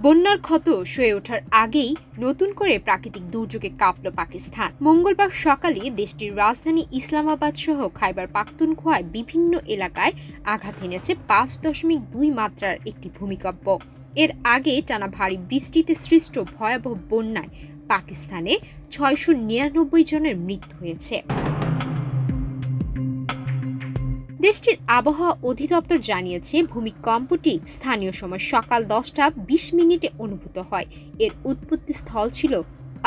বন্যার ক্ষত সয়ে ওঠার আগেই নতুন করে প্রাকৃতিক দুর্যোগে কাঁপল পাকিস্তান। মঙ্গলবার সকালে দেশটির রাজধানী ইসলামাবাদ সহ খাইবার পাখতুনখোয়ায় বিভিন্ন এলাকায় আঘাত এনেছে 5.2 মাত্রার একটি ভূমিকম্প। এর আগে টানা ভারী বৃষ্টিতে সৃষ্ট ভয়াবহ বন্যায় পাকিস্তানে 699 জনের মৃত্যু হয়েছে। দেশটির আবহাওয়া অধিদপ্তর জানিয়েছে, ভূমিকম্পটি স্থানীয় সময় সকাল 10:20 অনুভূত হয়। এর উৎপত্তি স্থল ছিল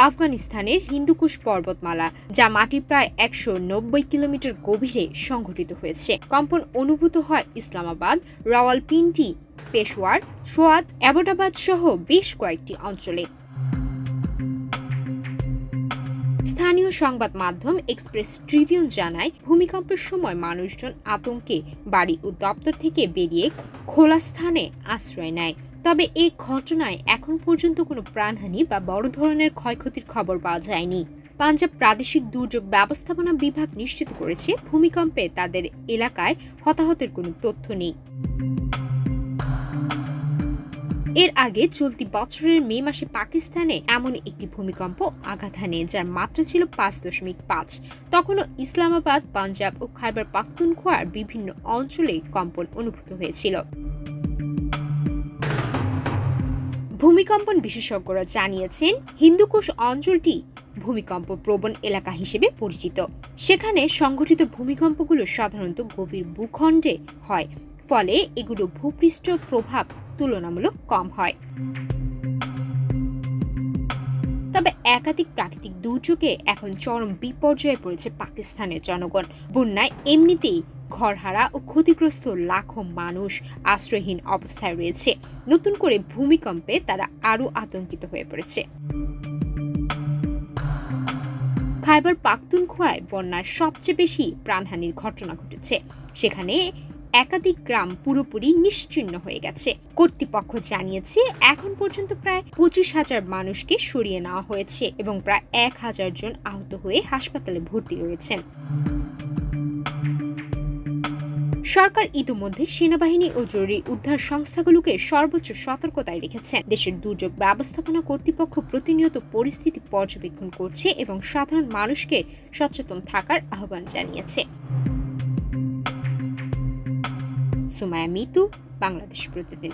আফগানিস্তানের হিন্দুকুশ পর্বতমালা, যা মাটির প্রায় 190 কিলোমিটার গভীরে সংঘটিত হয়েছে। কম্পন অনুভূত হয় ইসলামাবাদ, রাওয়ালপিন্ডি, পেশোয়ার, সোয়াত, অ্যাবোটাবাদ সহ বেশ কয়েকটি অঞ্চলে। স্থানীয় সংবাদ মাধ্যম এক্সপ্রেস ট্রিবিউন জানায়, ভূমিকম্পের সময় মানুষজন আতঙ্কে বাড়ি ও দপ্তর থেকে বেরিয়ে খোলা স্থানে আশ্রয় নেয়। তবে এই ঘটনায় এখন পর্যন্ত কোনো প্রাণহানি বা বড় ধরনের ক্ষয়ক্ষতির খবর পাওয়া যায়নি। পাঞ্জাব প্রাদেশিক দুর্যোগ ব্যবস্থাপনা বিভাগ নিশ্চিত করেছে, ভূমিকম্পে তাদের এলাকায় হতাহতের কোনো তথ্য নেই। এর আগে চলতি বছরের মে মাসে পাকিস্তানে এমন একটি ভূমিকম্প আঘাত হানে, যার মাত্রা ছিল 5.5। তখনও ইসলামাবাদ, পাঞ্জাব ও খাইবার পাখতুনখোয়ার বিভিন্ন অঞ্চলে কম্পন অনুভূত হয়েছিল। ভূমিকম্পন বিশেষজ্ঞরা জানিয়েছেন, হিন্দুকুশ অঞ্চলটি ভূমিকম্প প্রবণ এলাকা হিসেবে পরিচিত। সেখানে সংঘটিত ভূমিকম্পগুলো সাধারণত গভীর ভূখণ্ডে হয়, ফলে এগুলো ভূপৃষ্ঠ প্রভাব তুলনামূলক কম হয়। তবে একাধিক প্রাকৃতিক দুর্যোগে এখন চরম বিপর্যয়ে পড়েছে পাকিস্তানের জনগণ। বন্যায় এমনিতেই ঘরহারা ও ক্ষতিগ্রস্ত লাখো মানুষ আশ্রয়হীন অবস্থায় রয়েছে। নতুন করে ভূমিকম্পে তারা আরও আতঙ্কিত হয়ে পড়েছে। খাইবার পাখতুনখোয়ায় বন্যার সবচেয়ে বেশি প্রাণহানির ঘটনা ঘটেছে। সেখানে একাধিক গ্রাম পুরোপুরি নিশ্চিহ্ন হয়ে গেছে। কর্তৃপক্ষ জানিয়েছে, এখন পর্যন্ত প্রায় 25,000 মানুষকে সরিয়ে নেওয়া হয়েছে এবং প্রায় 1,000 জন আহত হয়ে হাসপাতালে ভর্তি রয়েছেন। সরকার ইতিমধ্যে সেনাবাহিনী ও জরুরি উদ্ধার সংস্থাগুলোকে সর্বোচ্চ সতর্কতায় রেখেছেন। দেশের দুর্যোগ ব্যবস্থাপনা কর্তৃপক্ষ প্রতিনিয়ত পরিস্থিতি পর্যবেক্ষণ করছে এবং সাধারণ মানুষকে সচেতন থাকার আহ্বান জানিয়েছে। সুমাইয়া মিতু, বাংলাদেশ প্রতিদিন।